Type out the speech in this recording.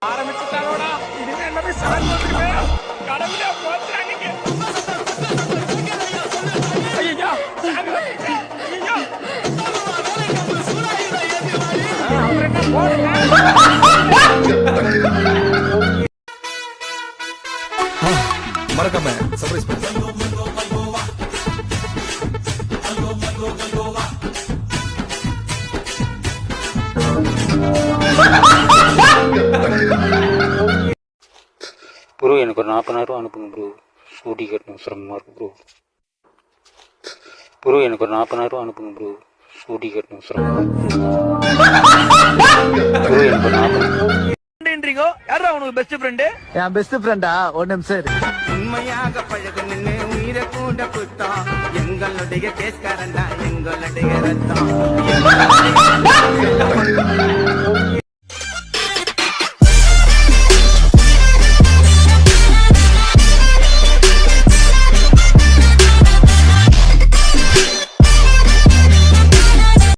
ஆரம்பிச்சுட்டாரோடா இனிமே எல்லாமே சாங் வந்துருமே கடவுளே போச்சாங்க ஐயா ஐயா அப்புறம் என்ன போடுங்க மறக்காம சர்ப்ரைஸ் பண்ணுங்க. ப்ரோ எனக்கு ஒரு 40,000 அனுப்புங்க ப்ரோ. ஸ்கூட்டி கட்டணும் சிரமமாக இருக்கு ப்ரோ. ப்ரோ எனக்கு ஒரு 40,000 அனுப்புங்க ப்ரோ. ஸ்கூட்டி கட்டணும் சிரமமாக இருக்கு ப்ரோ. எனக்கு ஒரு 40,000. யாரா உனக்கு பெஸ்ட் ஃப்ரெண்டு? என் பெஸ்ட் ஃப்ரெண்டா ஒரு நிமிஷம் உண்மையாக பழகுன்னு உயிரை கூட புத்தம் எங்களுடைய கேஸ்காரன் தான் எங்களுடைய ரத்தம்